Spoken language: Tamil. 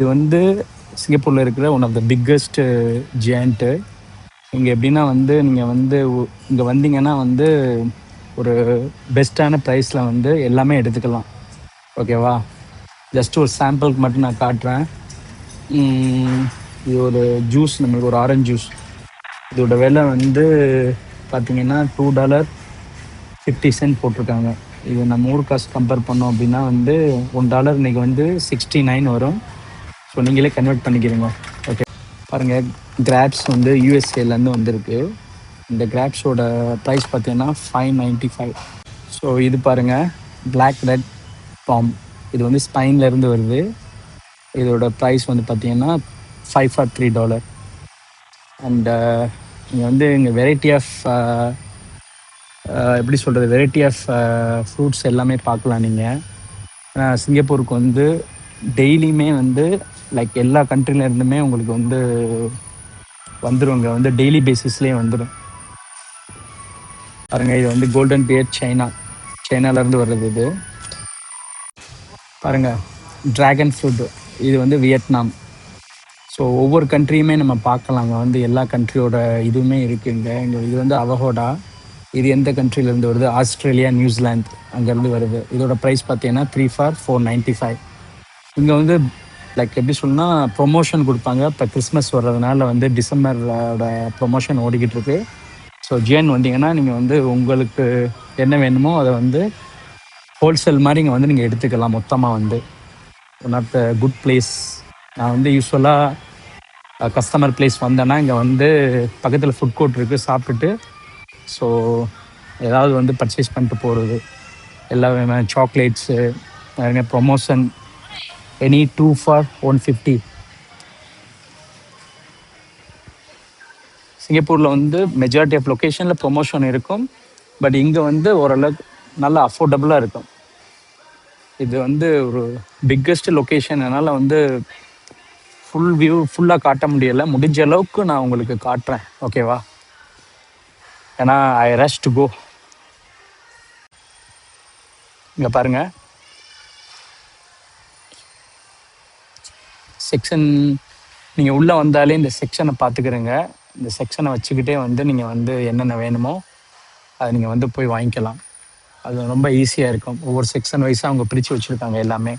இது வந்து சிங்கப்பூரில் இருக்கிற ஒன் ஆஃப் த பிக்கஸ்ட் ஜியண்ட்டு. இங்கே எப்படின்னா வந்து நீங்கள் வந்து இங்கே வந்தீங்கன்னா வந்து ஒரு பெஸ்ட்டான ப்ரைஸில் வந்து எல்லாமே எடுத்துக்கலாம். ஓகேவா? ஜஸ்ட் ஒரு சாம்பிளுக்கு மட்டும் நான் காட்டுறேன். இது ஒரு ஜூஸ், நம்மளுக்கு ஒரு ஆரஞ்சு ஜூஸ். இதோட விலை வந்து பார்த்தீங்கன்னா $2.50 போட்டிருக்காங்க. இது நம்ம ஊர் காசு கம்பேர் பண்ணோம் அப்படின்னா வந்து $1 இன்றைக்கி வந்து 69 வரும். ஸோ நீங்களே கன்வெர்ட் பண்ணிக்கிறீங்க. ஓகே, பாருங்கள், கிராப்ஸ் வந்து யூஎஸ்ஏலேருந்து வந்திருக்கு. இந்த கிராப்ஸோட ப்ரைஸ் பார்த்தீங்கன்னா $5.95. ஸோ இது பாருங்கள், பிளாக் ரெட் பாம். இது வந்து ஸ்பைன்லேருந்து வருது. இதோட ப்ரைஸ் வந்து பார்த்தீங்கன்னா $5 for $3. அண்ட் இங்கே வந்து இங்கே வெரைட்டி ஆஃப் எப்படி சொல்கிறது, வெரைட்டி ஆஃப் ஃப்ரூட்ஸ் எல்லாமே பார்க்கலாம் நீங்கள். சிங்கப்பூருக்கு வந்து டெய்லியுமே வந்து லைக் எல்லா கண்ட்ரிலேருந்துமே உங்களுக்கு வந்து வந்துடும். இங்கே வந்து டெய்லி பேசிஸ்லேயே வந்துடும். பாருங்கள், இது வந்து கோல்டன் பியர் சைனாலேருந்து வர்றது. இது பாருங்கள், ட்ராகன் ஃப்ரூட். இது வந்து வியட்நாம். ஸோ ஒவ்வொரு கண்ட்ரியுமே நம்ம பார்க்கலாங்க. வந்து எல்லா கண்ட்ரியோட இதுவுமே இருக்குங்க. இங்கே இது வந்து அவகோடா. இது எந்த கண்ட்ரிலேருந்து வருது? ஆஸ்திரேலியா, நியூசிலாந்து அங்கேருந்து வருது. இதோட ப்ரைஸ் பார்த்தீங்கன்னா 3 for $4.95. இங்கே வந்து லைக் எப்படி சொல்லணும்னா ப்ரொமோஷன் கொடுப்பாங்க. இப்போ கிறிஸ்மஸ் வர்றதுனால வந்து டிசம்பரோட ப்ரொமோஷன் ஓடிக்கிட்டு இருக்கு. ஸோ ஜிஎன் வந்தீங்கன்னா நீங்கள் வந்து உங்களுக்கு என்ன வேணுமோ அதை வந்து ஹோல்சேல் மாதிரி இங்கே வந்து நீங்கள் எடுத்துக்கலாம் மொத்தமாக. வந்து one of the good place. நான் வந்து யூஸ்வலாக கஸ்டமர் பிளேஸ் வந்தேன்னா இங்கே வந்து பக்கத்தில் ஃபுட் கோர்ட் இருக்குது, சாப்பிட்டுட்டு ஸோ ஏதாவது வந்து பர்ச்சேஸ் பண்ணிட்டு போகிறது. எல்லா சாக்லேட்ஸு, ப்ரொமோஷன், எனி 2 for $150. சிங்கப்பூரில் வந்து மெஜாரிட்டி ஆஃப் லொக்கேஷனில் ப்ரொமோஷன் இருக்கும். பட் இங்கே வந்து ஓரளவுக்கு நல்லா அஃபோர்டபுளாக இருக்கும். இது வந்து ஒரு பிக்கஸ்ட் லொக்கேஷன். அதனால் வந்து ஃபுல் வியூ ஃபுல்லாக காட்ட முடியலை. முடிஞ்ச அளவுக்கு நான் உங்களுக்கு காட்டுறேன். ஓகேவா? ஏன்னா ஐ ரஷ் டு கோ. இங்கே பாருங்கள், செக்ஷன். நீங்கள் உள்ளே வந்தாலே இந்த செக்ஷனை பார்த்துக்கிறங்க. இந்த செக்ஷனை வச்சுக்கிட்டே வந்து நீங்கள் வந்து என்னென்ன வேணுமோ அதை நீங்கள் வந்து போய் வாங்கிக்கலாம். அது ரொம்ப ஈஸியாக இருக்கும். ஒவ்வொரு செக்ஷன் வைஸாக அவங்க பிரித்து வச்சுருக்காங்க எல்லாமே.